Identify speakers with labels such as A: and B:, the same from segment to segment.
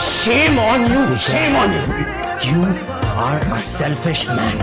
A: Shame on you, shame on you. You are a selfish man.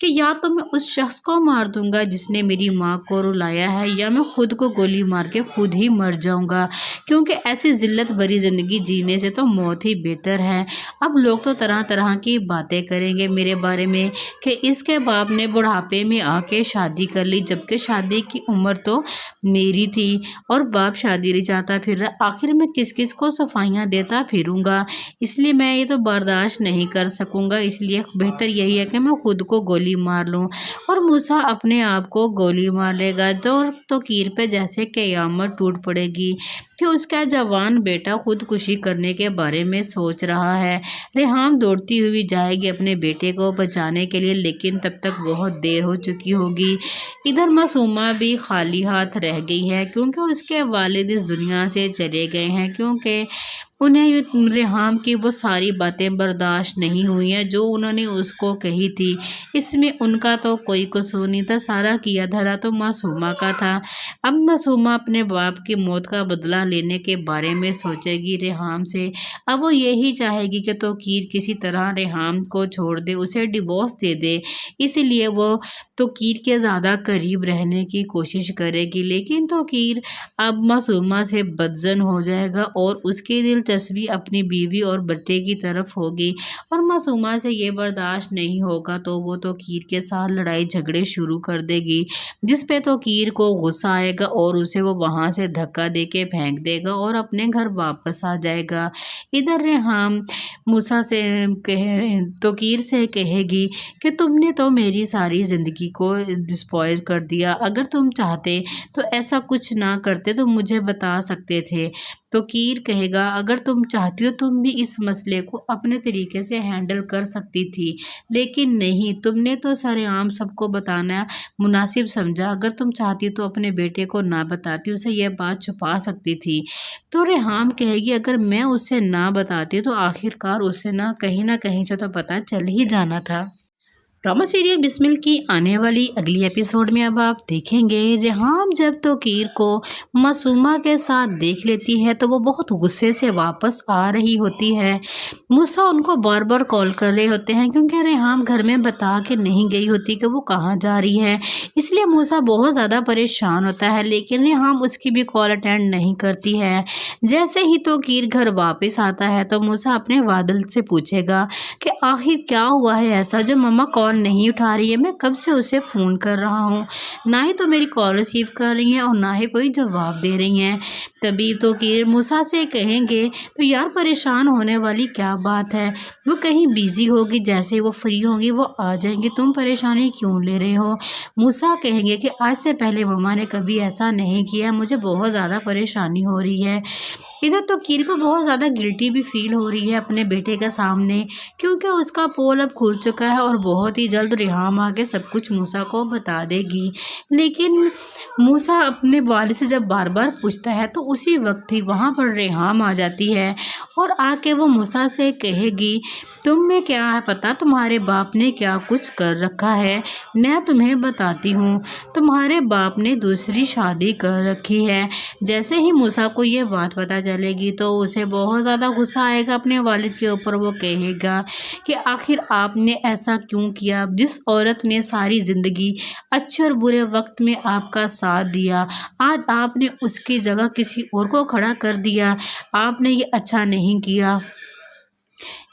B: کہ یا تو میں اس شخص کو مار دوں گا جس نے میری ماں کو رلایا ہے، یا میں خود کو گولی مار کے خود ہی مر جاؤں گا، کیونکہ ایسی ذلت بھری زندگی جینے سے تو موت ہی بہتر ہے۔ اب لوگ تو طرح طرح کی باتیں کریں گے میرے بارے میں کہ اس کے باپ نے بڑھاپے میں آ کے شادی کر لی، جبکہ شادی کی عمر تو میری تھی اور باپ شادی رچاتا پھر رہا۔ آخر میں کس کس کو صفائیاں دیتا پھروں گا، اس لیے میں یہ تو برداشت نہیں کر سکوں گا، اس لیے بہتر یہی ہے کہ میں خود کو گولی مار لوں۔ اور موسیٰ اپنے آپ کو گولی مار لے گا تو کیر پہ جیسے قیامت ٹوٹ پڑے گی کہ اس کا جوان بیٹا خودکشی کرنے کے بارے میں سوچ رہا ہے۔ ریحام دوڑتی ہوئی جائے گی اپنے بیٹے کو بچانے کے لیے، لیکن تب تک بہت دیر ہو چکی ہوگی۔ ادھر معصومہ بھی خالی ہاتھ رہ گئی ہے کیونکہ اس کے والد اس دنیا سے چلے گئے ہیں، کیونکہ انہیں ریحام کی وہ ساری باتیں برداشت نہیں ہوئی ہیں جو انہوں نے اس کو کہی تھی۔ اس میں ان کا تو کوئی قصور نہیں تھا، سارا کیا دھرا تو معصومہ کا تھا۔ اب معصومہ اپنے باپ کی موت کا بدلہ لینے کے بارے میں سوچے گی ریحام سے۔ اب وہ یہی چاہے گی کہ توقیر کسی طرح ریحام کو چھوڑ دے، اسے ڈیورس دے دے، اس لیے وہ توقیر کے زیادہ قریب رہنے کی کوشش کرے گی، لیکن توقیر اب معصومہ سے بدظن ہو جائے گا اور اس کی دلچسپی اپنی بیوی اور بیٹے کی طرف ہوگی، اور معصومہ سے یہ برداشت نہیں ہوگا تو وہ توقیر کے ساتھ لڑائی جھگڑے شروع کر دے گی، جس پہ توقیر کو غصہ آئے گا اور اسے وہ وہاں سے دھکا دے کے پھینک دے گا اور اپنے گھر واپس آ جائے گا۔ ادھر ریحام موسیٰ سے توقیر سے کہے گی کہ تم نے تو میری ساری زندگی کو ڈسپوائل کر دیا، اگر تم چاہتے تو ایسا کچھ نہ کرتے تو مجھے بتا سکتے تھے۔ توقیر کہے گا اگر تم چاہتی ہو تم بھی اس مسئلے کو اپنے طریقے سے ہینڈل کر سکتی تھی، لیکن نہیں، تم نے تو سرعام سب کو بتانا مناسب سمجھا، اگر تم چاہتی تو اپنے بیٹے کو نہ بتاتی، اسے یہ بات چھپا سکتی تھی۔ تو ریحام کہے گی اگر میں اسے نہ بتاتی تو آخر کار اسے نہ کہیں سے تو پتہ چل ہی جانا تھا۔ ڈرامہ سیریل بسمل کی آنے والی اگلی ایپیسوڈ میں اب آپ دیکھیں گے ریحام جب توقیر کو معصومہ کے ساتھ دیکھ لیتی ہے تو وہ بہت غصے سے واپس آ رہی ہوتی ہے۔ موسیٰ ان کو بار بار کال کر رہے ہوتے ہیں کیونکہ ریحام گھر میں بتا کے نہیں گئی ہوتی کہ وہ کہاں جا رہی ہے، اس لیے موسیٰ بہت زیادہ پریشان ہوتا ہے، لیکن ریحام اس کی بھی کال اٹینڈ نہیں کرتی ہے۔ جیسے ہی توقیر گھر واپس آتا ہے تو موسیٰ اپنے والد سے پوچھے گا کہ آخر کیا ہوا ہے ایسا جو مما کال نہیں اٹھا رہی ہے، میں کب سے اسے فون کر رہا ہوں، نہ ہی تو میری کال ریسیو کر رہی ہیں اور نہ ہی کوئی جواب دے رہی ہیں۔ تبھی توقیر موسیٰ سے کہیں گے تو یار پریشان ہونے والی کیا بات ہے، وہ کہیں بیزی ہوگی، جیسے ہی وہ فری ہوں گی وہ آ جائیں گی، تم پریشانی کیوں لے رہے ہو۔ موسیٰ کہیں گے کہ آج سے پہلے مما نے کبھی ایسا نہیں کیا، مجھے بہت زیادہ پریشانی ہو رہی ہے۔ ادھر توقیر کو بہت زیادہ گلٹی بھی فیل ہو رہی ہے اپنے بیٹے کے سامنے، کیونکہ اس کا پول اب کھل چکا ہے اور بہت ہی جلد ریحام آ کے سب کچھ موسیٰ کو بتا دے گی۔ لیکن موسیٰ اپنے والد سے جب بار بار پوچھتا ہے تو اسی وقت ہی وہاں پر ریحام آ جاتی ہے اور آ کے وہ موسیٰ سے کہے گی تم میں کیا ہے پتہ تمہارے باپ نے کیا کچھ کر رکھا ہے، میں تمہیں بتاتی ہوں، تمہارے باپ نے دوسری شادی کر رکھی ہے۔ جیسے ہی موسیٰ کو یہ بات پتہ چلے گی تو اسے بہت زیادہ غصہ آئے گا اپنے والد کے اوپر، وہ کہے گا کہ آخر آپ نے ایسا کیوں کیا، جس عورت نے ساری زندگی اچھے اور برے وقت میں آپ کا ساتھ دیا، آج آپ نے اس کی جگہ کسی اور کو کھڑا کر دیا، آپ نے یہ اچھا نہیں کیا۔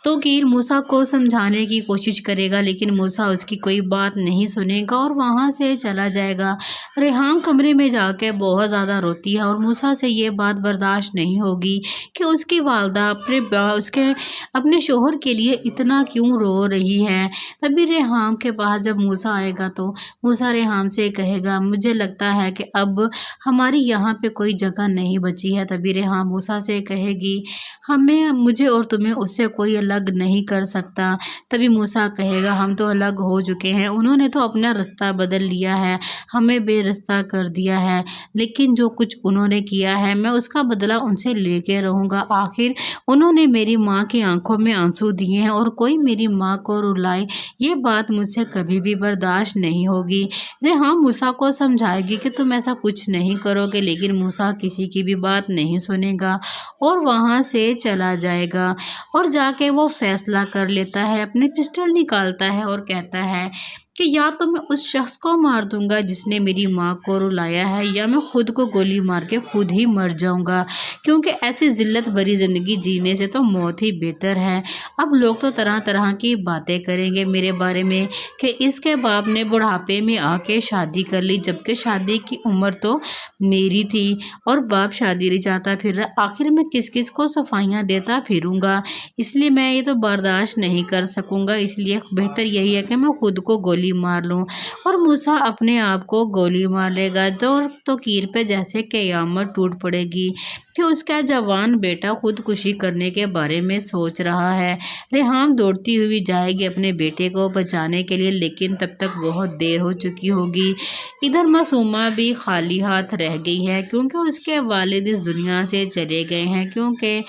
B: توقیر موسیٰ کو سمجھانے کی کوشش کرے گا لیکن موسیٰ اس کی کوئی بات نہیں سنے گا اور وہاں سے چلا جائے گا۔ ریحام کمرے میں جا کے بہت زیادہ روتی ہے اور موسیٰ سے یہ بات برداشت نہیں ہوگی کہ اس کی والدہ اپنے شوہر کے لیے اتنا کیوں رو رہی ہے۔ تبھی ریحام کے پاس جب موسیٰ آئے گا تو موسیٰ ریحام سے کہے گا مجھے لگتا ہے کہ اب ہماری یہاں پہ کوئی جگہ نہیں بچی ہے۔ تبھی ریحام موسیٰ سے کہے گی مجھے اور تمہیں اس سے کوئی الگ نہیں کر سکتا۔ تبھی موسیٰ کہے گا ہم تو الگ ہو چکے ہیں، انہوں نے تو اپنا رستہ بدل لیا ہے، ہمیں بے رستہ کر دیا ہے، لیکن جو کچھ انہوں نے کیا ہے میں اس کا بدلہ ان سے لے کے رہوں گا۔ آخر انہوں نے میری ماں کی آنکھوں میں آنسو دیے ہیں اور کوئی میری ماں کو رلائے، یہ بات مجھ سے کبھی بھی برداشت نہیں ہوگی۔ ریحام موسیٰ کو سمجھائے گی کہ تم ایسا کچھ نہیں کرو گے، لیکن موسیٰ کسی کی بھی بات نہیں سنے گا اور وہاں سے چلا جائے گا اور جا کے وہ فیصلہ کر لیتا ہے، اپنے پسٹل نکالتا ہے اور کہتا ہے کہ یا تو میں اس شخص کو مار دوں گا جس نے میری ماں کو رلایا ہے، یا میں خود کو گولی مار کے خود ہی مر جاؤں گا، کیونکہ ایسی ذلت بھری زندگی جینے سے تو موت ہی بہتر ہے۔ اب لوگ تو طرح طرح کی باتیں کریں گے میرے بارے میں کہ اس کے باپ نے بڑھاپے میں آ کے شادی کر لی، جبکہ شادی کی عمر تو میری تھی اور باپ شادی رچاتا پھر رہا۔ آخر میں کس کس کو صفائیاں دیتا پھروں گا، اس لیے میں یہ تو برداشت نہیں کر سکوں گا، اس لیے بہتر یہی ہے کہ میں خود کو گولی مار لوں۔ اور موسیٰ اپنے آپ کو گولی مار لے گا تو کیر پہ جیسے قیامت ٹوٹ پڑے گی کہ اس کا جوان بیٹا خودکشی کرنے کے بارے میں سوچ رہا ہے۔ ریحام دوڑتی ہوئی جائے گی اپنے بیٹے کو بچانے کے لیے، لیکن تب تک بہت دیر ہو چکی ہوگی۔ ادھر معصومہ بھی خالی ہاتھ رہ گئی ہے کیونکہ اس کے والد اس دنیا سے چلے گئے ہیں، کیونکہ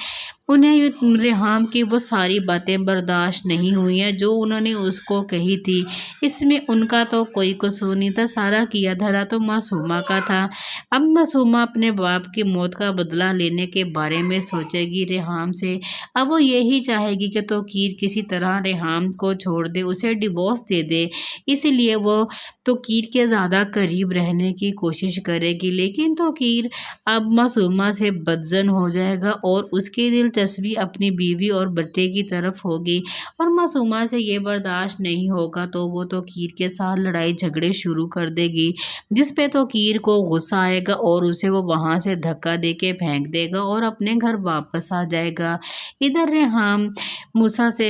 B: انہیں ریحام کی وہ ساری باتیں برداشت نہیں ہوئی ہیں جو انہوں نے اس کو کہی تھی۔ اس میں ان کا تو کوئی قصور نہیں تھا، سارا کیا دھرا تو معصومہ کا تھا۔ اب معصومہ اپنے باپ کی موت کا بدلہ لینے کے بارے میں سوچے گی ریحام سے۔ اب وہ یہی چاہے گی کہ توقیر کسی طرح ریحام کو چھوڑ دے، اسے ڈیورس دے دے، اس لیے وہ توقیر کے زیادہ قریب رہنے کی کوشش کرے گی، لیکن توقیر اب معصومہ سے بدظن ہو جائے گا اور اس کی دلچسپی اپنی بیوی اور بیٹے کی طرف ہوگی، اور معصومہ سے یہ برداشت نہیں ہوگا تو وہ توقیر کے ساتھ لڑائی جھگڑے شروع کر دے گی، جس پہ توقیر کو غصہ آئے گا اور اسے وہ وہاں سے دھکا دے کے پھینک دے گا اور اپنے گھر واپس آ جائے گا۔ ادھر ریحام موسیٰ سے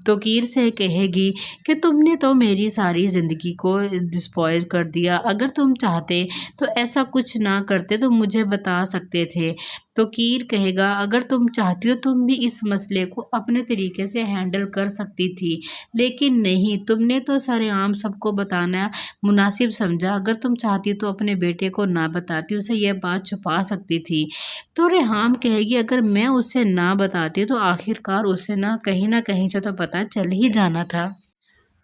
B: توقیر سے کہے گی کہ تم نے تو میری ساری زندگی کو ڈسپوائل کر دیا، اگر تم چاہتے تو ایسا کچھ نہ کرتے تو مجھے بتا سکتے تھے۔ توقیر کہے گا اگر تم چاہتی ہو تم بھی اس مسئلے کو اپنے طریقے سے ہینڈل کر سکتی تھی، لیکن نہیں، تم نے تو سرعام سب کو بتانا مناسب سمجھا، اگر تم چاہتی تو اپنے بیٹے کو نہ بتاتی، اسے یہ بات چھپا سکتی تھی۔ تو ریحام کہے گی اگر میں اسے نہ بتاتی تو آخر کار اسے نہ کہیں سے تو پتہ چل ہی جانا تھا۔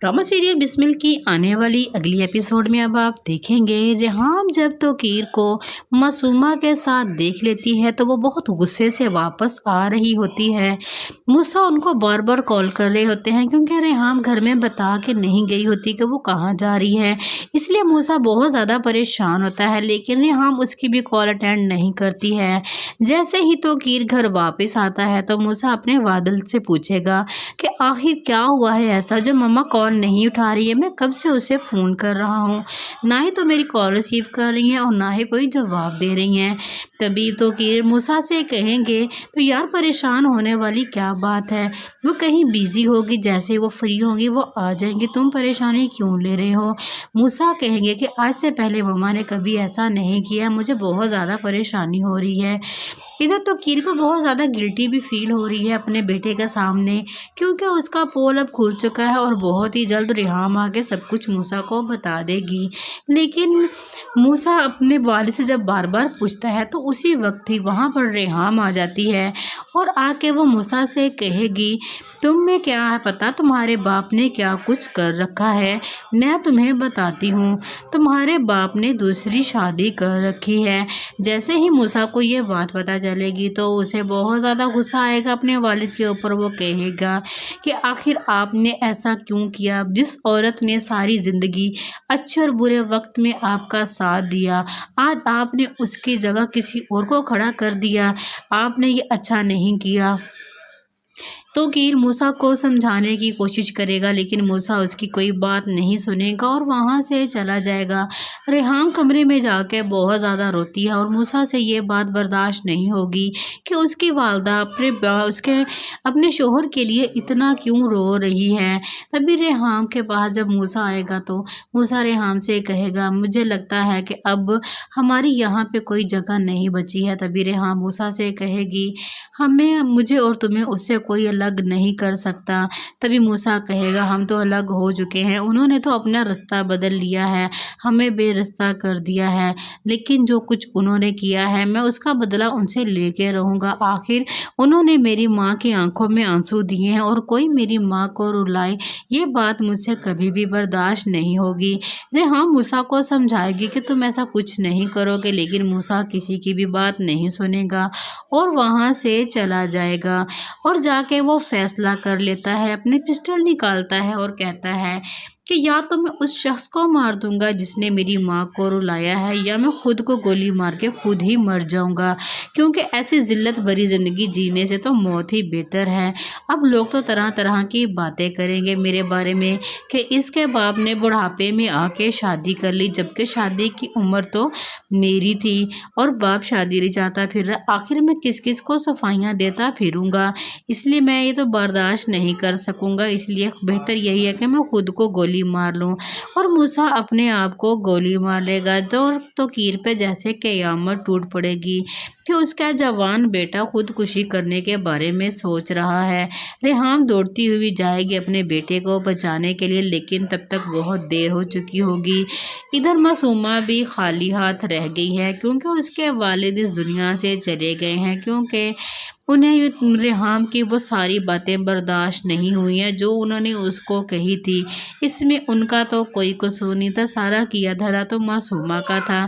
B: ڈرامہ سیریل بسمل کی آنے والی اگلی ایپیسوڈ میں اب آپ دیکھیں گے ریحام جب توقیر کو معصومہ کے ساتھ دیکھ لیتی ہے تو وہ بہت غصے سے واپس آ رہی ہوتی ہے۔ موسیٰ ان کو بار بار کال کر رہے ہوتے ہیں کیونکہ ریحام گھر میں بتا کے نہیں گئی ہوتی کہ وہ کہاں جا رہی ہے، اس لیے موسیٰ بہت زیادہ پریشان ہوتا ہے، لیکن ریحام اس کی بھی کال اٹینڈ نہیں کرتی ہے۔ جیسے ہی توقیر گھر واپس آتا ہے تو موسیٰ اپنے والد سے پوچھے گا کہ آخر کیا ہوا ہے ایسا جو ماما کال نہیں اٹھا رہی ہے، میں کب سے اسے فون کر رہا ہوں، نہ ہی تو میری کال ریسیو کر رہی ہیں اور نہ ہی کوئی جواب دے رہی ہیں۔ تبھی توقیر موسیٰ سے کہیں گے تو یار پریشان ہونے والی کیا بات ہے، وہ کہیں بیزی ہوگی، جیسے وہ فری ہوں گی وہ آ جائیں گی، تم پریشانی کیوں لے رہے ہو۔ موسیٰ کہیں گے کہ آج سے پہلے ماما نے کبھی ایسا نہیں کیا، مجھے بہت زیادہ پریشانی ہو رہی ہے۔ ادھر توقیر کو بہت زیادہ گلٹی بھی فیل ہو رہی ہے اپنے بیٹے کے سامنے، کیونکہ اس کا پول اب کھل چکا ہے اور بہت ہی جلد ریحام آگے سب کچھ موسیٰ کو بتا دے گی۔ لیکن موسیٰ اپنے والد سے جب بار بار پوچھتا ہے تو اسی وقت ہی وہاں پر ریحام آ جاتی ہے اور آ کے وہ موسیٰ سے کہے گی تم میں کیا ہے پتہ تمہارے باپ نے کیا کچھ کر رکھا ہے، میں تمہیں بتاتی ہوں، تمہارے باپ نے دوسری شادی کر رکھی ہے۔ جیسے ہی موسیٰ کو یہ بات پتہ چلے گی تو اسے بہت زیادہ غصہ آئے گا اپنے والد کے اوپر، وہ کہے گا کہ آخر آپ نے ایسا کیوں کیا، جس عورت نے ساری زندگی اچھے اور برے وقت میں آپ کا ساتھ دیا، آج آپ نے اس کی جگہ کسی اور کو کھڑا کر دیا، آپ نے یہ اچھا نہیں کیا۔ توقیر موسیٰ کو سمجھانے کی کوشش کرے گا لیکن موسیٰ اس کی کوئی بات نہیں سنے گا اور وہاں سے چلا جائے گا۔ ریحام کمرے میں جا کے بہت زیادہ روتی ہے اور موسیٰ سے یہ بات برداشت نہیں ہوگی کہ اس کی والدہ اپنے شوہر کے لیے اتنا کیوں رو رہی ہے۔ تبھی ریحام کے پاس جب موسیٰ آئے گا تو موسیٰ ریحام سے کہے گا مجھے لگتا ہے کہ اب ہماری یہاں پہ کوئی جگہ نہیں بچی ہے۔ تبھی ریحام موسیٰ سے کہے گی مجھے اور تمہیں اس سے کوئی الگ نہیں کر سکتا۔ تبھی موسیٰ کہے گا ہم تو الگ ہو چکے ہیں، انہوں نے تو اپنا رستہ بدل لیا ہے، ہمیں بے رستہ کر دیا ہے، لیکن جو کچھ انہوں نے کیا ہے میں اس کا بدلہ ان سے لے کے رہوں گا۔ آخر انہوں نے میری ماں کی آنکھوں میں آنسو دیے ہیں اور کوئی میری ماں کو رلائے، یہ بات مجھ سے کبھی بھی برداشت نہیں ہوگی۔ ریحام موسیٰ کو سمجھائے گی کہ تم ایسا کچھ نہیں کرو گے، لیکن موسیٰ کسی کی بھی بات نہیں سنے گا اور وہاں سے چلا جائے گا اور جا کے وہ فیصلہ کر لیتا ہے، اپنے پسٹل نکالتا ہے اور کہتا ہے کہ یا تو میں اس شخص کو مار دوں گا جس نے میری ماں کو رلایا ہے، یا میں خود کو گولی مار کے خود ہی مر جاؤں گا، کیونکہ ایسی ذلت بھری زندگی جینے سے تو موت ہی بہتر ہے۔ اب لوگ تو طرح طرح کی باتیں کریں گے میرے بارے میں کہ اس کے باپ نے بڑھاپے میں آ کے شادی کر لی، جبکہ شادی کی عمر تو میری تھی اور باپ شادی رچاتا پھر رہا۔ آخر میں کس کس کو صفائیاں دیتا پھروں گا، اس لیے میں یہ تو برداشت نہیں کر سکوں گا، اس لیے بہتر یہی ہے کہ میں خود کو گولی مار لوں۔ اور موسیٰ اپنے آپ کو گولی مار لے گا تو کیر پہ جیسے قیامت ٹوٹ پڑے گی کہ اس کا جوان بیٹا خودکشی کرنے کے بارے میں سوچ رہا ہے۔ ریحام دوڑتی ہوئی جائے گی اپنے بیٹے کو بچانے کے لیے، لیکن تب تک بہت دیر ہو چکی ہوگی۔ ادھر معصومہ بھی خالی ہاتھ رہ گئی ہے کیونکہ اس کے والد اس دنیا سے چلے گئے ہیں، کیونکہ انہیں ریحام کی وہ ساری باتیں برداشت نہیں ہوئی ہیں جو انہوں نے اس کو کہی تھی۔ اس میں ان کا تو کوئی قصور نہیں تھا، سارا کیا دھرا تو معصومہ کا تھا۔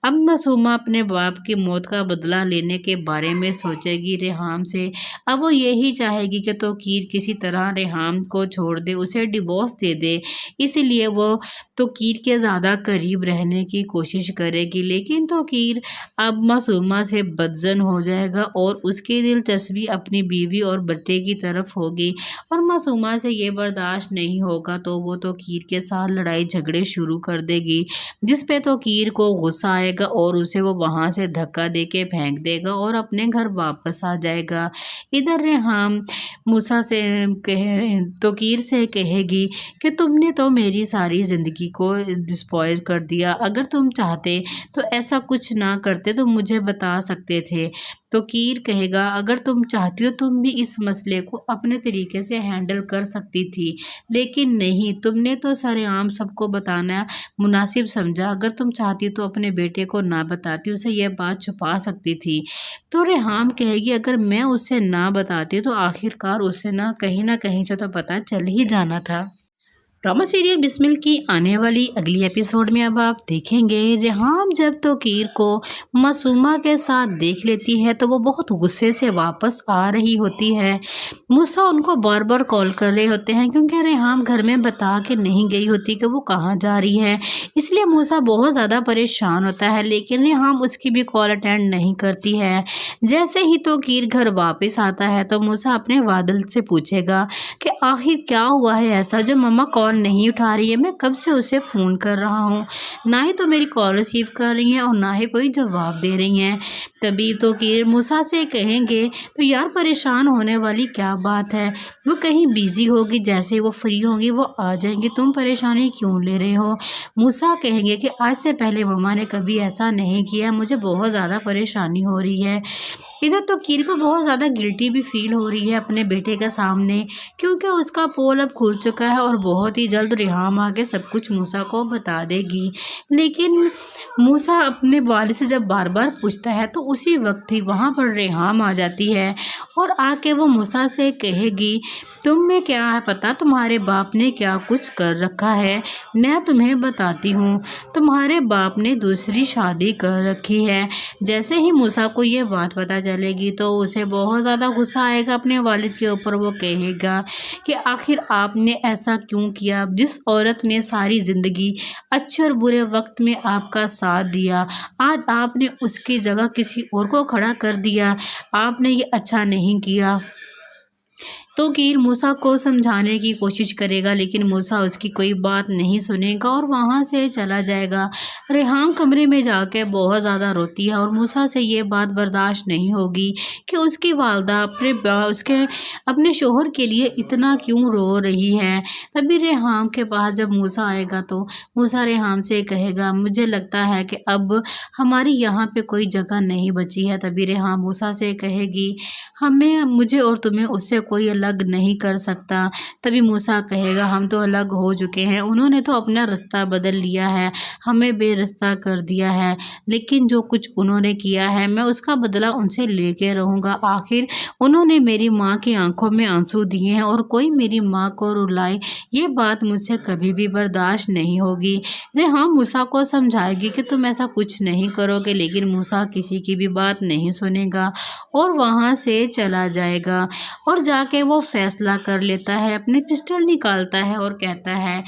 B: اب معصومہ اپنے باپ کی موت کا بدلہ لینے کے بارے میں سوچے گی ریحام سے۔ اب وہ یہی چاہے گی کہ توقیر کسی طرح ریحام کو چھوڑ دے، اسے ڈیورس دے دے، اس لیے وہ توقیر کے زیادہ قریب رہنے کی کوشش کرے گی، لیکن توقیر اب معصومہ سے بدظن ہو جائے گا اور اس کی دلچسپی اپنی بیوی اور بیٹے کی طرف ہوگی، اور معصومہ سے یہ برداشت نہیں ہوگا تو وہ توقیر کے ساتھ لڑائی جھگڑے شروع کر دے گی، جس پہ توقیر کو غصہ آئے گا اور اسے وہ وہاں سے دھکا دے کے پھینک دے گا اور اپنے گھر واپس آ جائے گا۔ ادھر ریحام موسیٰ سے توقیر سے کہے گی کہ تم نے تو میری ساری زندگی کو ڈسپوائل کر دیا، اگر تم چاہتے تو ایسا کچھ نہ کرتے، تو مجھے بتا سکتے تھے۔ توقیر کہے گا اگر تم چاہتی ہو تم بھی اس مسئلے کو اپنے طریقے سے ہینڈل کر سکتی تھی، لیکن نہیں، تم نے تو سرعام سب کو بتانا مناسب سمجھا، اگر تم چاہتی تو اپنے بیٹے کو نہ بتاتی، اسے یہ بات چھپا سکتی تھی۔ تو ریحام کہے گی اگر میں اسے نہ بتاتی تو آخر کار اسے نہ کہیں سے تو پتہ چل ہی جانا تھا۔ ڈرامہ سیریل بسمل کی آنے والی اگلی ایپیسوڈ میں اب آپ دیکھیں گے ریحام جب توقیر کو معصومہ کے ساتھ دیکھ لیتی ہے تو وہ بہت غصے سے واپس آ رہی ہوتی ہے۔ موسیٰ ان کو بار بار کال کر رہے ہوتے ہیں کیونکہ ریحام گھر میں بتا کے نہیں گئی ہوتی کہ وہ کہاں جا رہی ہے، اس لیے موسیٰ بہت زیادہ پریشان ہوتا ہے، لیکن ریحام اس کی بھی کال اٹینڈ نہیں کرتی ہے۔ جیسے ہی توقیر گھر واپس آتا ہے تو موسیٰ اپنے والد سے پوچھے گا کہ آخر کیا ہوا ہے ایسا جو ماما کال نہیں اٹھا رہی ہے، میں کب سے اسے فون کر رہا ہوں، نہ ہی تو میری کال ریسیو کر رہی ہیں اور نہ ہی کوئی جواب دے رہی ہیں۔ تبھی توقیر موسیٰ سے کہیں گے تو یار پریشان ہونے والی کیا بات ہے، وہ کہیں بیزی ہوگی، جیسے وہ فری ہوں گی وہ آ جائیں گی، تم پریشانی کیوں لے رہے ہو۔ موسیٰ کہیں گے کہ آج سے پہلے ماما نے کبھی ایسا نہیں کیا، مجھے بہت زیادہ پریشانی ہو رہی ہے۔ ادھر توقیر کو بہت زیادہ گلٹی بھی فیل ہو رہی ہے اپنے بیٹے کے سامنے، کیونکہ اس کا پول اب کھل چکا ہے اور بہت ہی جلد ریحام آگے سب کچھ موسیٰ کو بتا دے گی۔ لیکن موسیٰ اپنے والد سے جب بار بار پوچھتا ہے تو اسی وقت ہی وہاں پر ریحام آ جاتی ہے اور آ کے وہ موسیٰ سے کہے گی تم میں کیا ہے پتہ تمہارے باپ نے کیا کچھ کر رکھا ہے، میں تمہیں بتاتی ہوں، تمہارے باپ نے دوسری شادی کر رکھی ہے۔ جیسے ہی موسیٰ کو یہ بات پتہ چلے گی تو اسے بہت زیادہ غصہ آئے گا اپنے والد کے اوپر، وہ کہے گا کہ آخر آپ نے ایسا کیوں کیا، جس عورت نے ساری زندگی اچھے اور برے وقت میں آپ کا ساتھ دیا، آج آپ نے اس کی جگہ کسی اور کو کھڑا کر دیا، آپ نے یہ اچھا نہیں کیا۔ توقیر موسیٰ کو سمجھانے کی کوشش کرے گا لیکن موسیٰ اس کی کوئی بات نہیں سنے گا اور وہاں سے چلا جائے گا۔ ریحام کمرے میں جا کے بہت زیادہ روتی ہے اور موسیٰ سے یہ بات برداشت نہیں ہوگی کہ اس کی والدہ اپنے شوہر کے لیے اتنا کیوں رو رہی ہے۔ تبھی ریحام کے پاس جب موسیٰ آئے گا تو موسیٰ ریحام سے کہے گا مجھے لگتا ہے کہ اب ہماری یہاں پہ کوئی جگہ نہیں بچی ہے۔ تبھی ریحام موسیٰ سے کہے گی مجھے اور تمہیں اس سے کوئی الگ نہیں کر سکتا۔ تبھی موسیٰ کہے گا ہم تو الگ ہو چکے ہیں، انہوں نے تو اپنا رستہ بدل لیا ہے، ہمیں بے رستہ کر دیا ہے، لیکن جو کچھ انہوں نے کیا ہے میں اس کا بدلہ ان سے لے کے رہوں گا۔ آخر انہوں نے میری ماں کی آنکھوں میں آنسو دیے ہیں اور کوئی میری ماں کو رلائے، یہ بات مجھ سے کبھی بھی برداشت نہیں ہوگی۔ ریحام موسیٰ کو سمجھائے گی کہ تم ایسا کچھ نہیں کرو گے، لیکن موسیٰ کسی کی بھی بات نہیں سنے گا اور وہاں سے چلا جائے گا اور جا کے وہ فیصلہ کر لیتا ہے، اپنے پسٹل نکالتا ہے اور کہتا ہے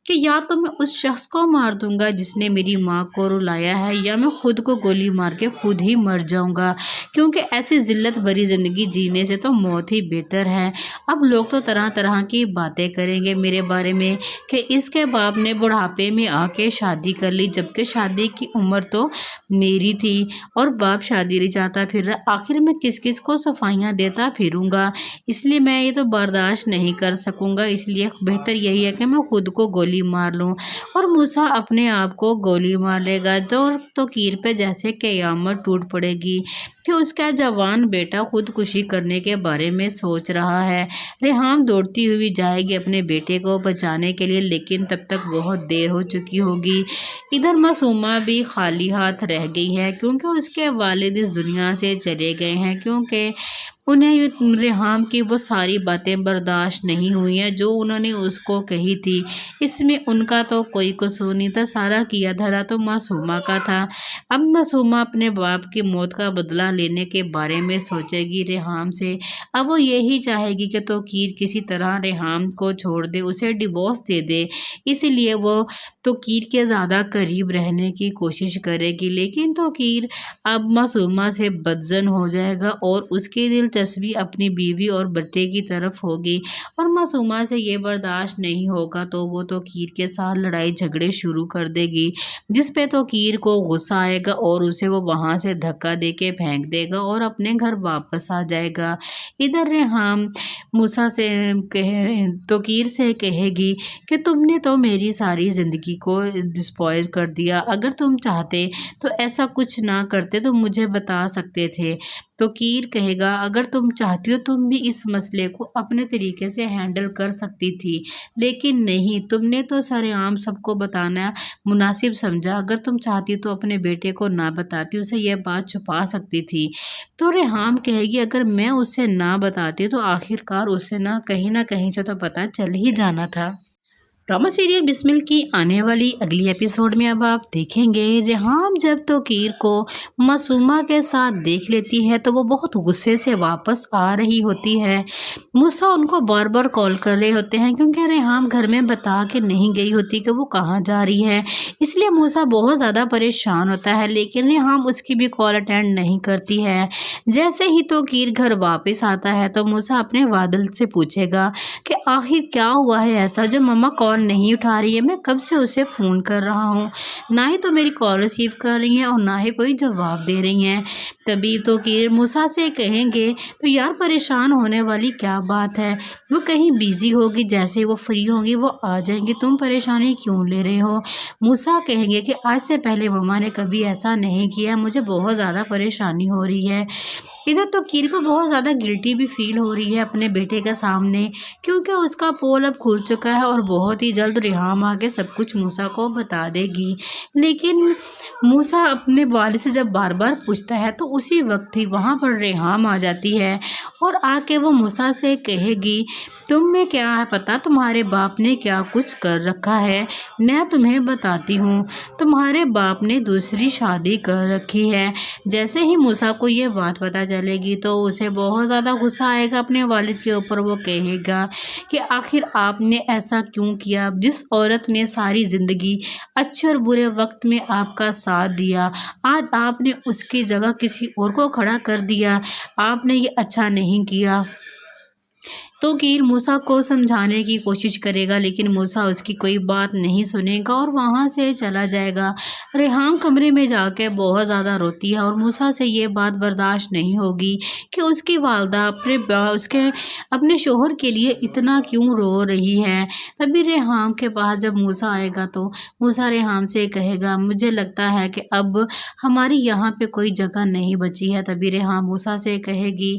B: کہ یا تو میں اس شخص کو مار دوں گا جس نے میری ماں کو رلایا ہے، یا میں خود کو گولی مار کے خود ہی مر جاؤں گا، کیونکہ ایسی ذلت بھری زندگی جینے سے تو موت ہی بہتر ہے۔ اب لوگ تو طرح طرح کی باتیں کریں گے میرے بارے میں کہ اس کے باپ نے بڑھاپے میں آ کے شادی کر لی، جبکہ شادی کی عمر تو میری تھی اور باپ شادی رچاتا پھر رہا، آخر میں کس کس کو صفائیاں دیتا پھروں گا، اس لیے میں یہ تو برداشت نہیں کر سکوں گا، اس لیے بہتر یہی ہے کہ میں خود کو گولی مار لوں۔ اور موسیٰ اپنے آپ کو گولی مار لے گا تو کیر پہ جیسے قیامت ٹوٹ پڑے گی کہ اس کا جوان بیٹا خودکشی کرنے کے بارے میں سوچ رہا ہے۔ ریحام دوڑتی ہوئی جائے گی اپنے بیٹے کو بچانے کے لیے، لیکن تب تک بہت دیر ہو چکی ہوگی۔ ادھر معصومہ بھی خالی ہاتھ رہ گئی ہے کیونکہ اس کے والد اس دنیا سے چلے گئے ہیں، کیونکہ انہیں ریحام کی وہ ساری باتیں برداشت نہیں ہوئی ہیں جو انہوں نے اس کو کہی تھی۔ اس میں ان کا تو کوئی قصور نہیں تھا، سارا کیا دھرا تو معصومہ کا تھا۔ اب معصومہ اپنے باپ کی موت کا بدلہ لینے کے بارے میں سوچے گی ریحام سے۔ اب وہ یہی چاہے گی کہ توقیر کسی طرح ریحام کو چھوڑ دے، اسے ڈیورس دے دے، اس لیے وہ توقیر کے زیادہ قریب رہنے کی کوشش کرے گی، لیکن توقیر اب معصومہ سے بدظن ہو جائے گا اور اس کی دلچسپی اپنی بیوی اور بیٹے کی طرف ہوگی، اور معصومہ سے یہ برداشت نہیں ہوگا تو وہ توقیر کے ساتھ لڑائی جھگڑے شروع کر دے گی، جس پہ توقیر کو غصہ آئے گا اور اسے وہ وہاں سے دھکا دے کے پھینک دے گا اور اپنے گھر واپس آ جائے گا۔ ادھر ریحام موسیٰ سے توقیر سے کہے گی کہ تم نے تو میری ساری زندگی کو ڈسپوائل کر دیا، اگر تم چاہتے تو ایسا کچھ نہ کرتے، تو مجھے بتا سکتے تھے۔ توقیر کہے گا اگر تم چاہتی ہو تم بھی اس مسئلے کو اپنے طریقے سے ہینڈل کر سکتی تھی، لیکن نہیں، تم نے تو سرعام سب کو بتانا مناسب سمجھا، اگر تم چاہتی تو اپنے بیٹے کو نہ بتاتی، اسے یہ بات چھپا سکتی تھی۔ تو ریحام کہے گی اگر میں اسے نہ بتاتی تو آخر کار اسے نہ کہیں سے تو پتہ چل ہی جانا تھا۔ ڈرامہ سیریل بسمل کی آنے والی اگلی ایپیسوڈ میں اب آپ دیکھیں گے ریحام جب توقیر کو معصومہ کے ساتھ دیکھ لیتی ہے تو وہ بہت غصے سے واپس آ رہی ہوتی ہے۔ موسیٰ ان کو بار بار کال کر رہے ہوتے ہیں کیونکہ ریحام گھر میں بتا کے نہیں گئی ہوتی کہ وہ کہاں جا رہی ہے، اس لیے موسیٰ بہت زیادہ پریشان ہوتا ہے، لیکن ریحام اس کی بھی کال اٹینڈ نہیں کرتی ہے۔ جیسے ہی توقیر گھر واپس آتا ہے تو موسیٰ اپنے والد سے پوچھے گا کہ آخر کیا ہوا ہے ایسا جو مما کال نہیں اٹھا رہی ہے، میں کب سے اسے فون کر رہا ہوں، نہ ہی تو میری کال ریسیو کر رہی ہیں اور نہ ہی کوئی جواب دے رہی ہیں۔ تبھی توقیر موسیٰ سے کہیں گے تو یار پریشان ہونے والی کیا بات ہے، وہ کہیں بیزی ہوگی، جیسے وہ فری ہوں گی وہ آ جائیں گی، تم پریشانی کیوں لے رہے ہو۔ موسیٰ کہیں گے کہ آج سے پہلے مما نے کبھی ایسا نہیں کیا، مجھے بہت زیادہ پریشانی ہو رہی ہے۔ ادھر توقیر کو بہت زیادہ گلٹی بھی فیل ہو رہی ہے اپنے بیٹے کے سامنے، کیونکہ اس کا پول اب کھل چکا ہے اور بہت ہی جلد ریحام آ کے سب کچھ موسیٰ کو بتا دے گی۔ لیکن موسیٰ اپنے والد سے جب بار بار پوچھتا ہے تو اسی وقت ہی وہاں پر ریحام آ جاتی ہے اور آ کے وہ موسیٰ سے کہے گی تم میں کیا ہے پتہ تمہارے باپ نے کیا کچھ کر رکھا ہے، میں تمہیں بتاتی ہوں، تمہارے باپ نے دوسری شادی کر رکھی ہے۔ جیسے ہی موسیٰ کو یہ بات پتہ چلے گی تو اسے بہت زیادہ غصہ آئے گا اپنے والد کے اوپر، وہ کہے گا کہ آخر آپ نے ایسا کیوں کیا، جس عورت نے ساری زندگی اچھے اور برے وقت میں آپ کا ساتھ دیا، آج آپ نے اس کی جگہ کسی اور کو کھڑا کر دیا، آپ نے یہ اچھا نہیں کیا۔ توقیر موسیٰ کو سمجھانے کی کوشش کرے گا لیکن موسیٰ اس کی کوئی بات نہیں سنے گا اور وہاں سے چلا جائے گا۔ ریحام کمرے میں جا کے بہت زیادہ روتی ہے اور موسیٰ سے یہ بات برداشت نہیں ہوگی کہ اس کی والدہ اپنے شوہر کے لیے اتنا کیوں رو رہی ہے۔ تبھی ریحام کے پاس جب موسیٰ آئے گا تو موسیٰ ریحام سے کہے گا مجھے لگتا ہے کہ اب ہماری یہاں پہ کوئی جگہ نہیں بچی ہے۔ تبھی ریحام موسیٰ سے کہے گی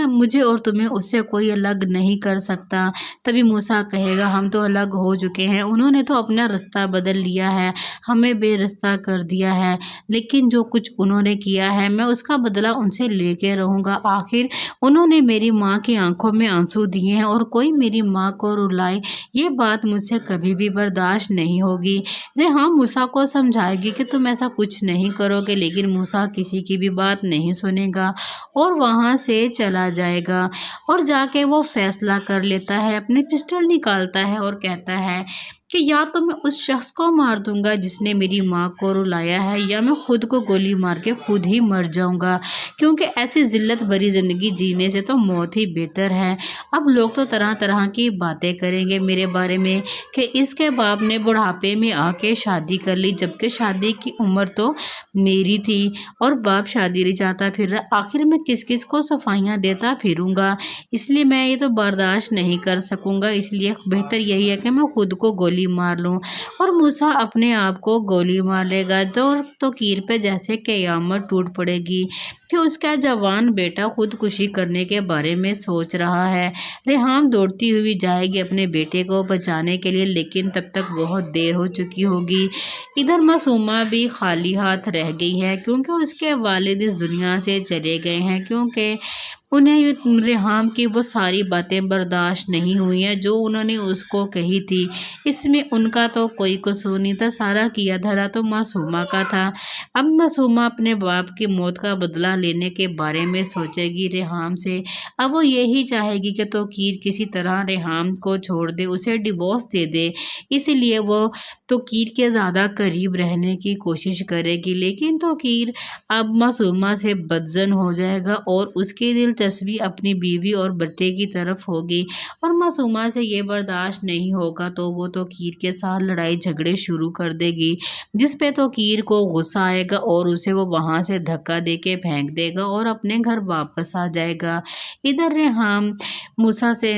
B: مجھے اور تمہیں اس سے کوئی الگ نہیں کر سکتا۔ تبھی موسیٰ کہے گا ہم تو الگ ہو چکے ہیں، انہوں نے تو اپنا رستہ بدل لیا ہے، ہمیں بے رستہ کر دیا ہے، لیکن جو کچھ انہوں نے کیا ہے میں اس کا بدلہ ان سے لے کے رہوں گا۔ آخر انہوں نے میری ماں کی آنکھوں میں آنسو دیے ہیں اور کوئی میری ماں کو رلائے، یہ بات مجھ سے کبھی بھی برداشت نہیں ہوگی۔ ریحام موسیٰ کو سمجھائے گی کہ تم ایسا کچھ نہیں کرو گے، لیکن موسیٰ کسی کی بھی بات نہیں سنے گا اور وہاں سے چلا جائے گا اور جا کے وہ فیصلہ کر لیتا ہے، اپنی پسٹل نکالتا ہے اور کہتا ہے کہ یا تو میں اس شخص کو مار دوں گا جس نے میری ماں کو رلایا ہے، یا میں خود کو گولی مار کے خود ہی مر جاؤں گا، کیونکہ ایسی ذلت بھری زندگی جینے سے تو موت ہی بہتر ہے۔ اب لوگ تو طرح طرح کی باتیں کریں گے میرے بارے میں کہ اس کے باپ نے بڑھاپے میں آ کے شادی کر لی، جبکہ شادی کی عمر تو میری تھی اور باپ شادی نہیں چاہتا پھر رہا، آخر میں کس کس کو صفائیاں دیتا پھروں گا، اس لیے میں یہ تو برداشت نہیں کر سکوں گا، اس لیے بہتر یہی ہے کہ میں خود کو گولی مار لوں۔ اور موسیٰ اپنے آپ کو گولی مار لے گا تو کیر پہ جیسے قیامت ٹوٹ پڑے گی کہ اس کا جوان بیٹا خودکشی کرنے کے بارے میں سوچ رہا ہے۔ ریحام دوڑتی ہوئی جائے گی اپنے بیٹے کو بچانے کے لیے، لیکن تب تک بہت دیر ہو چکی ہوگی۔ ادھر معصومہ بھی خالی ہاتھ رہ گئی ہے کیونکہ اس کے والد اس دنیا سے چلے گئے ہیں، کیونکہ انہیں ریحام کی وہ ساری باتیں برداشت نہیں ہوئی ہیں جو انہوں نے اس کو کہی تھی۔ اس میں ان کا تو کوئی قصور نہیں تھا، سارا کیا دھرا تو معصومہ کا تھا۔ اب معصومہ اپنے باپ کی موت کا بدلہ لینے کے بارے میں سوچے گی ریحام سے۔ اب وہ یہی چاہے گی کہ توقیر کسی طرح ریحام کو چھوڑ دے، اسے ڈیورس دے دے، اس لیے وہ توقیر کے زیادہ قریب رہنے کی کوشش کرے گی، لیکن توقیر اب معصومہ سے بدظن ہو جائے گا اور اس کی دلچسپی اپنی بیوی اور بیٹے کی طرف ہوگی، اور معصومہ سے یہ برداشت نہیں ہوگا تو وہ توقیر کے ساتھ لڑائی جھگڑے شروع کر دے گی، جس پہ توقیر کو غصہ آئے گا اور اسے وہ وہاں سے دھکا دے کے پھینک دے گا اور اپنے گھر واپس آ جائے گا۔ ادھر ریحام موسیٰ سے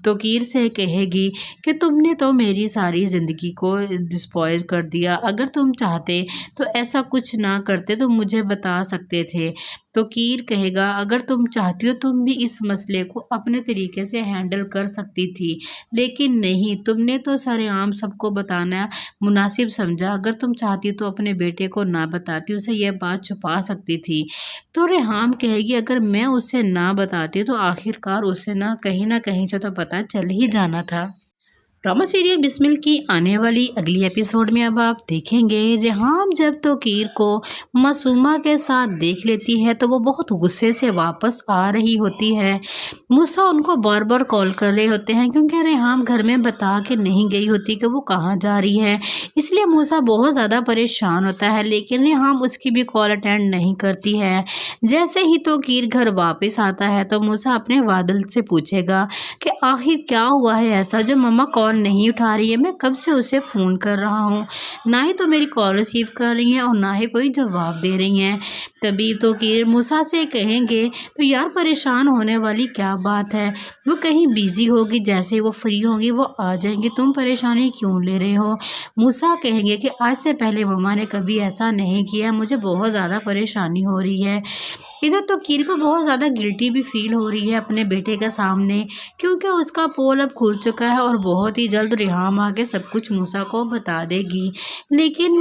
B: توقیر سے کہے گی کہ تم نے تو میری ساری زندگی کو ڈسپوائل کر دیا، اگر تم چاہتے تو ایسا کچھ نہ کرتے تو مجھے بتا سکتے تھے۔ توقیر کہے گا اگر تم چاہتی ہو تم بھی اس مسئلے کو اپنے طریقے سے ہینڈل کر سکتی تھی، لیکن نہیں، تم نے تو سرعام سب کو بتانا مناسب سمجھا، اگر تم چاہتی تو اپنے بیٹے کو نہ بتاتی، اسے یہ بات چھپا سکتی تھی۔ تو ریحام کہے گی اگر میں اسے نہ بتاتی تو آخرکار اسے نہ کہیں سے تو پتہ چل ہی جانا تھا۔ ڈرامہ سیریل بسمل کی آنے والی اگلی ایپیسوڈ میں اب آپ دیکھیں گے ریحام جب توقیر کو معصومہ کے ساتھ دیکھ لیتی ہے تو وہ بہت غصے سے واپس آ رہی ہوتی ہے۔ موسیٰ ان کو بار بار کال کر رہے ہوتے ہیں کیونکہ ریحام گھر میں بتا کے نہیں گئی ہوتی کہ وہ کہاں جا رہی ہے، اس لیے موسیٰ بہت زیادہ پریشان ہوتا ہے، لیکن ریحام اس کی بھی کال اٹینڈ نہیں کرتی ہے۔ جیسے ہی توقیر گھر واپس آتا ہے تو موسیٰ اپنے والد سے پوچھے گا کہ آخر کیا ہوا ہے ایسا جو مما کال نہیں اٹھا رہی ہے، میں کب سے اسے فون کر رہا ہوں، نہ ہی تو میری کال ریسیو کر رہی ہیں اور نہ ہی کوئی جواب دے رہی ہیں۔ تبھی توقیر موسیٰ سے کہیں گے تو یار پریشان ہونے والی کیا بات ہے، وہ کہیں بیزی ہوگی، جیسے ہی وہ فری ہوں گی وہ آ جائیں گی، تم پریشانی کیوں لے رہے ہو۔ موسیٰ کہیں گے کہ آج سے پہلے مما نے کبھی ایسا نہیں کیا، مجھے بہت زیادہ پریشانی ہو رہی ہے۔ ادھر توقیر کو بہت زیادہ گلٹی بھی فیل ہو رہی ہے اپنے بیٹے کے سامنے، کیونکہ اس کا پول اب کھل چکا ہے اور بہت ہی جلد ریحام آ کے سب کچھ موسیٰ کو بتا دے گی۔ لیکن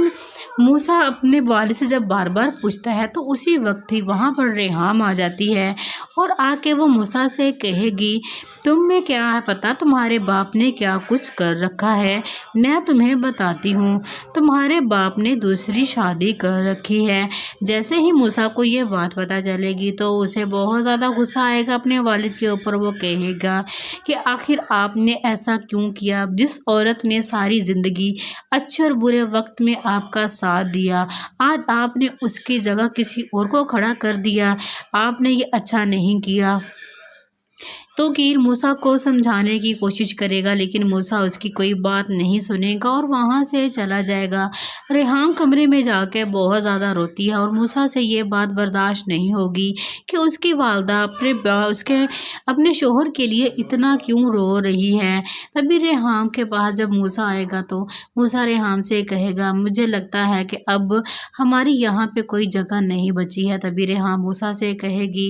B: موسیٰ اپنے والد سے جب بار بار پوچھتا ہے تو اسی وقت ہی وہاں پر ریحام آ جاتی ہے اور آ کے وہ موسیٰ سے کہے گی تم میں کیا ہے پتا تمہارے باپ نے کیا کچھ کر رکھا ہے، میں تمہیں بتاتی ہوں، تمہارے باپ نے دوسری شادی کر رکھی ہے۔ جیسے ہی موسیٰ کو یہ بات پتہ چلے گی تو اسے بہت زیادہ غصہ آئے گا اپنے والد کے اوپر، وہ کہے گا کہ آخر آپ نے ایسا کیوں کیا، جس عورت نے ساری زندگی اچھے اور برے وقت میں آپ کا ساتھ دیا، آج آپ نے اس کی جگہ کسی اور کو کھڑا کر دیا، آپ نے یہ اچھا نہیں کیا۔ توقیر موسیٰ کو سمجھانے کی کوشش کرے گا لیکن موسیٰ اس کی کوئی بات نہیں سنے گا اور وہاں سے چلا جائے گا۔ ریحام کمرے میں جا کے بہت زیادہ روتی ہے اور موسیٰ سے یہ بات برداشت نہیں ہوگی کہ اس کی والدہ اپنے شوہر کے لیے اتنا کیوں رو رہی ہے۔ تبھی ریحام کے پاس جب موسیٰ آئے گا تو موسیٰ ریحام سے کہے گا مجھے لگتا ہے کہ اب ہماری یہاں پہ کوئی جگہ نہیں بچی ہے۔ تبھی ریحام موسیٰ سے کہے گی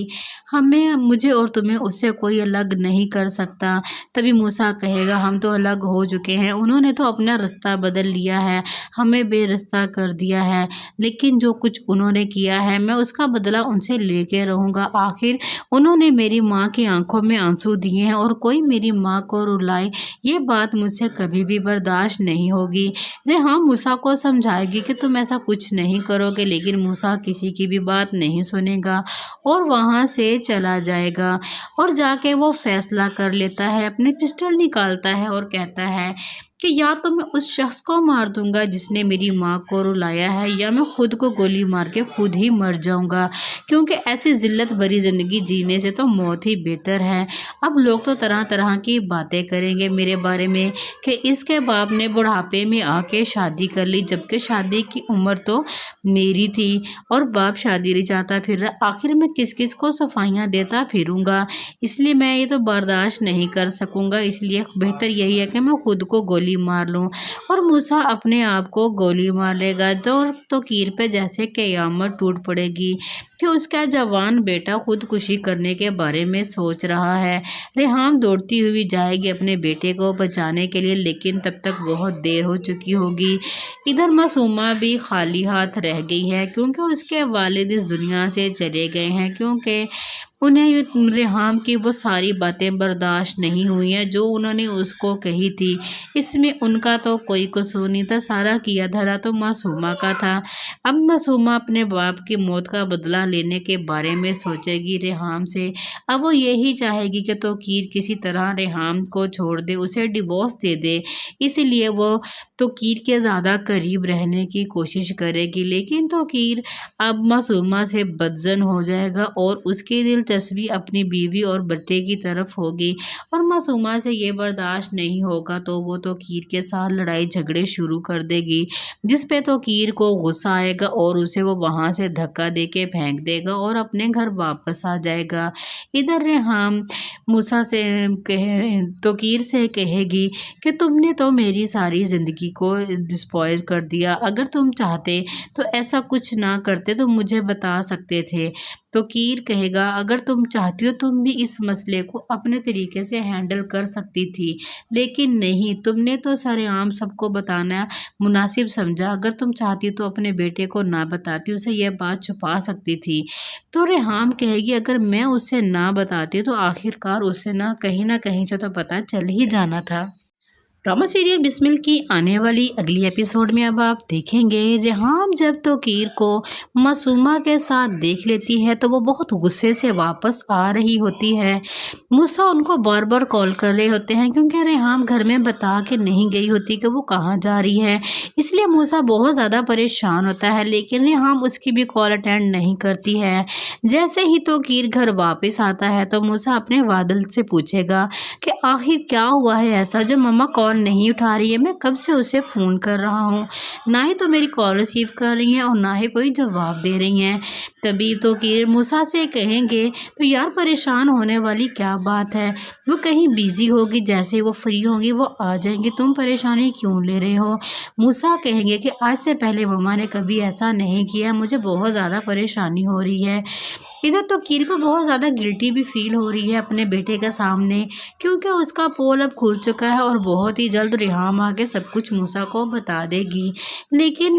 B: مجھے اور تمہیں اس سے کوئی الگ نہیں کر سکتا۔ تبھی موسیٰ کہے گا ہم تو الگ ہو چکے ہیں، انہوں نے تو اپنا رستہ بدل لیا ہے، ہمیں بے رستہ کر دیا ہے، لیکن جو کچھ انہوں نے کیا ہے میں اس کا بدلہ ان سے لے کے رہوں گا۔ آخر انہوں نے میری ماں کی آنکھوں میں آنسو دیے ہیں اور کوئی میری ماں کو رلائے، یہ بات مجھ سے کبھی بھی برداشت نہیں ہوگی۔ ریحام موسیٰ کو سمجھائے گی کہ تم ایسا کچھ نہیں کرو گے، لیکن موسیٰ کسی کی بھی بات نہیں سنے گا اور وہاں سے چلا جائے گا اور جا کے وہ فیصلہ کر لیتا ہے، اپنی پسٹل نکالتا ہے اور کہتا ہے کہ یا تو میں اس شخص کو مار دوں گا جس نے میری ماں کو رلایا ہے، یا میں خود کو گولی مار کے خود ہی مر جاؤں گا، کیونکہ ایسی ذلت بھری زندگی جینے سے تو موت ہی بہتر ہے۔ اب لوگ تو طرح طرح کی باتیں کریں گے میرے بارے میں کہ اس کے باپ نے بڑھاپے میں آ کے شادی کر لی، جبکہ شادی کی عمر تو میری تھی اور باپ شادی نہیں چاہتا پھر رہا، آخر میں کس کس کو صفائیاں دیتا پھروں گا، اس لیے میں یہ تو برداشت نہیں کر سکوں گا، اس لیے بہتر یہی ہے کہ میں خود کو گولی مار لوں۔ اور موسیٰ اپنے آپ کو گولی مار لے گا تو کیر پہ جیسے قیامت ٹوٹ پڑے گی کہ اس کا جوان بیٹا خودکشی کرنے کے بارے میں سوچ رہا ہے۔ ریحام دوڑتی ہوئی جائے گی اپنے بیٹے کو بچانے کے لیے، لیکن تب تک بہت دیر ہو چکی ہوگی۔ ادھر معصومہ بھی خالی ہاتھ رہ گئی ہے کیونکہ اس کے والد اس دنیا سے چلے گئے ہیں، کیونکہ انہیں ریحام کی وہ ساری باتیں برداشت نہیں ہوئی ہیں جو انہوں نے اس کو کہی تھی۔ اس میں ان کا تو کوئی قصور نہیں تھا، سارا کیا دھرا تو معصومہ کا تھا۔ اب معصومہ اپنے باپ کی موت کا بدلہ لینے کے بارے میں سوچے گی ریحام سے۔ اب وہ یہی چاہے گی کہ توقیر کسی طرح ریحام کو چھوڑ دے، اسے ڈیورس دے دے، اس لیے وہ توقیر کے زیادہ قریب رہنے کی کوشش کرے گی، لیکن توقیر اب معصومہ سے بدظن ہو جائے گا اور اس کی دلچسپی اپنی بیوی اور بیٹے کی طرف ہوگی، اور معصومہ سے یہ برداشت نہیں ہوگا تو وہ توقیر کے ساتھ لڑائی جھگڑے شروع کر دے گی، جس پہ توقیر کو غصہ آئے گا اور اسے وہ وہاں سے دھکا دے کے پھینک دے گا اور اپنے گھر واپس آ جائے گا۔ ادھر ریحام موسیٰ سے توقیر سے کہے گی کہ تم نے تو میری ساری زندگی کو ڈسپوائل کر دیا، اگر تم چاہتے تو ایسا کچھ نہ کرتے تو مجھے بتا سکتے تھے۔ توقیر کہے گا اگر تم چاہتی ہو تم بھی اس مسئلے کو اپنے طریقے سے ہینڈل کر سکتی تھی، لیکن نہیں، تم نے تو سارے عام سب کو بتانا مناسب سمجھا، اگر تم چاہتی تو اپنے بیٹے کو نہ بتاتی، اسے یہ بات چھپا سکتی تھی۔ تو ریحام کہے گی اگر میں اسے نہ بتاتی تو آخرکار اسے نہ کہیں سے تو پتہ چل ہی جانا تھا۔ ڈرامہ سیریل بسمل کی آنے والی اگلی ایپیسوڈ میں اب آپ دیکھیں گے ریحام جب توقیر کو معصومہ کے ساتھ دیکھ لیتی ہے تو وہ بہت غصے سے واپس آ رہی ہوتی ہے۔ موسیٰ ان کو بار بار کال کر رہے ہوتے ہیں کیونکہ ریحام گھر میں بتا کے نہیں گئی ہوتی کہ وہ کہاں جا رہی ہے، اس لیے موسیٰ بہت زیادہ پریشان ہوتا ہے، لیکن ریحام اس کی بھی کال اٹینڈ نہیں کرتی ہے۔ جیسے ہی توقیر گھر واپس آتا ہے تو موسیٰ اپنے والد سے پوچھے گا کہ آخر کیا ہوا ہے ایسا جو مما کال نہیں اٹھا رہی ہے، میں کب سے اسے فون کر رہا ہوں، نہ ہی تو میری کال ریسیو کر رہی ہیں اور نہ ہی کوئی جواب دے رہی ہیں۔ تبھی توقیر موسیٰ سے کہیں گے تو یار پریشان ہونے والی کیا بات ہے، وہ کہیں بیزی ہوگی، جیسے ہی وہ فری ہوں گی وہ آ جائیں گی، تم پریشانی کیوں لے رہے ہو۔ موسیٰ کہیں گے کہ آج سے پہلے مما نے کبھی ایسا نہیں کیا، مجھے بہت زیادہ پریشانی ہو رہی ہے۔ ادھر توقیر کو بہت زیادہ گلٹی بھی فیل ہو رہی ہے اپنے بیٹے کے سامنے، کیونکہ اس کا پول اب کھل چکا ہے اور بہت ہی جلد ریحام آ کے سب کچھ موسیٰ کو بتا دے گی۔ لیکن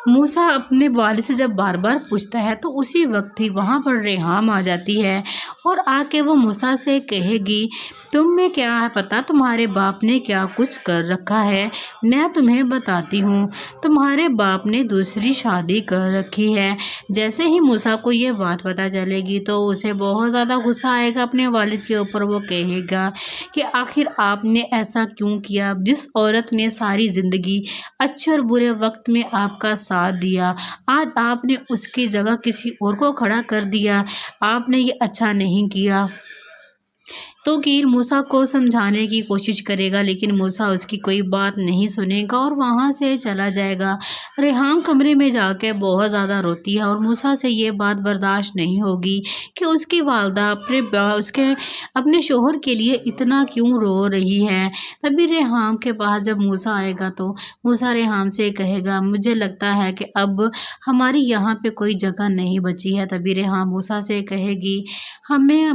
B: موسیٰ اپنے والد سے جب بار بار پوچھتا ہے تو اسی وقت ہی وہاں پر ریحام آ جاتی ہے اور آ کے وہ موسیٰ سے کہے گی تم میں کیا ہے پتا تمہارے باپ نے کیا کچھ کر رکھا ہے، میں تمہیں بتاتی ہوں، تمہارے باپ نے دوسری شادی کر رکھی ہے۔ جیسے ہی موسیٰ کو یہ بات پتہ چلے گی تو اسے بہت زیادہ غصہ آئے گا اپنے والد کے اوپر، وہ کہے گا کہ آخر آپ نے ایسا کیوں کیا، جس عورت نے ساری زندگی اچھے اور برے وقت میں آپ کا ساتھ دیا، آج آپ نے اس کی جگہ کسی اور کو کھڑا کر دیا، آپ نے یہ اچھا نہیں کیا۔ توقیر موسیٰ کو سمجھانے کی کوشش کرے گا لیکن موسیٰ اس کی کوئی بات نہیں سنے گا اور وہاں سے چلا جائے گا۔ ریحام کمرے میں جا کے بہت زیادہ روتی ہے اور موسیٰ سے یہ بات برداشت نہیں ہوگی کہ اس کی والدہ اپنے شوہر کے لیے اتنا کیوں رو رہی ہے۔ تبھی ریحام کے پاس جب موسیٰ آئے گا تو موسیٰ ریحام سے کہے گا مجھے لگتا ہے کہ اب ہماری یہاں پہ کوئی جگہ نہیں بچی ہے۔ تبھی ریحام موسیٰ سے کہے گی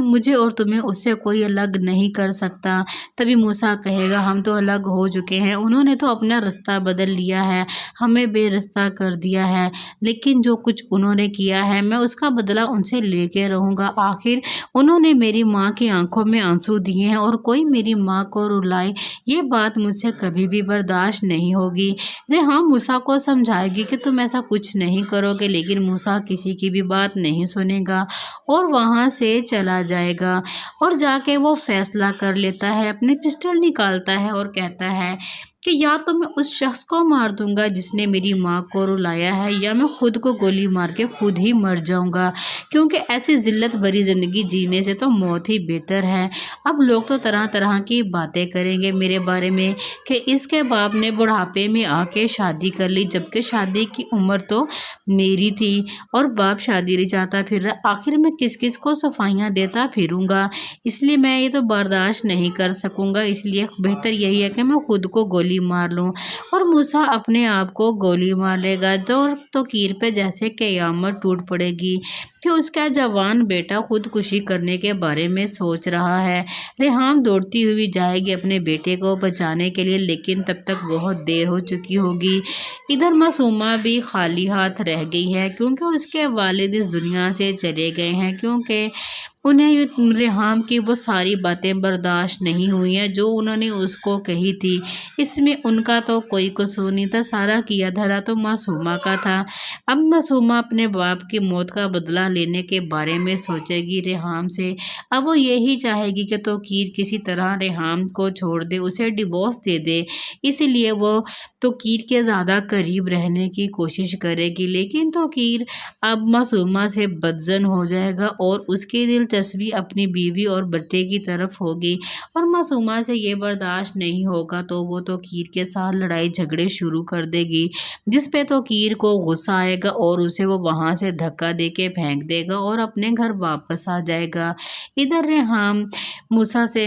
B: مجھے اور تمہیں اس سے کوئی الگ نہیں کر سکتا۔ تبھی موسیٰ کہے گا ہم تو الگ ہو چکے ہیں، انہوں نے تو اپنا رستہ بدل لیا ہے، ہمیں بے رستہ کر دیا ہے، لیکن جو کچھ انہوں نے کیا ہے میں اس کا بدلہ ان سے لے کے رہوں گا۔ آخر انہوں نے میری ماں کی آنکھوں میں آنسو دیے ہیں اور کوئی میری ماں کو رلائے، یہ بات مجھ سے کبھی بھی برداشت نہیں ہوگی۔ ریحام موسیٰ کو سمجھائے گی کہ تم ایسا کچھ نہیں کرو گے، لیکن موسیٰ کسی کی بھی بات نہیں سنے گا اور وہاں سے چلا جائے گا اور جا کے وہ فیصلہ کر لیتا ہے، اپنی پسٹل نکالتا ہے اور کہتا ہے کہ یا تو میں اس شخص کو مار دوں گا جس نے میری ماں کو رلایا ہے، یا میں خود کو گولی مار کے خود ہی مر جاؤں گا، کیونکہ ایسی ذلت بھری زندگی جینے سے تو موت ہی بہتر ہے۔ اب لوگ تو طرح طرح کی باتیں کریں گے میرے بارے میں کہ اس کے باپ نے بڑھاپے میں آ کے شادی کر لی، جبکہ شادی کی عمر تو میری تھی اور باپ شادی نہیں چاہتا پھر رہا، آخر میں کس کس کو صفائیاں دیتا پھروں گا، اس لیے میں یہ تو برداشت نہیں کر سکوں گا، اس لیے بہتر یہی ہے کہ میں خود کو گولی مار لوں۔ اور موسیٰ اپنے آپ کو گولی مار لے گا تو کیر پہ جیسے قیامت ٹوٹ پڑے گی کہ اس کا جوان بیٹا خودکشی کرنے کے بارے میں سوچ رہا ہے۔ ریحام دوڑتی ہوئی جائے گی اپنے بیٹے کو بچانے کے لیے، لیکن تب تک بہت دیر ہو چکی ہوگی۔ ادھر معصومہ بھی خالی ہاتھ رہ گئی ہے کیونکہ اس کے والد اس دنیا سے چلے گئے ہیں، کیونکہ انہیں ریحام کی وہ ساری باتیں برداشت نہیں ہوئی ہیں جو انہوں نے اس کو کہی تھی۔ اس میں ان کا تو کوئی قصور نہیں تھا، سارا کیا دھرا تو معصومہ کا تھا۔ اب معصومہ اپنے باپ کی موت کا بدلہ لینے کے بارے میں سوچے گی ریحام سے۔ اب وہ یہی چاہے گی کہ توقیر کسی طرح ریحام کو چھوڑ دے، اسے ڈیورس دے دے، اس لیے وہ توقیر کے زیادہ قریب رہنے کی کوشش کرے گی، لیکن توقیر اب معصومہ سے بدظن ہو جائے گا اور اس کی دلچسپی اپنی بیوی اور بیٹے کی طرف ہوگی، اور معصومہ سے یہ برداشت نہیں ہوگا تو وہ توقیر کے ساتھ لڑائی جھگڑے شروع کر دے گی، جس پہ توقیر کو غصہ آئے گا اور اسے وہ وہاں سے دھکا دے کے پھینک دے گا اور اپنے گھر واپس آ جائے گا۔ ادھر ریحام موسیٰ سے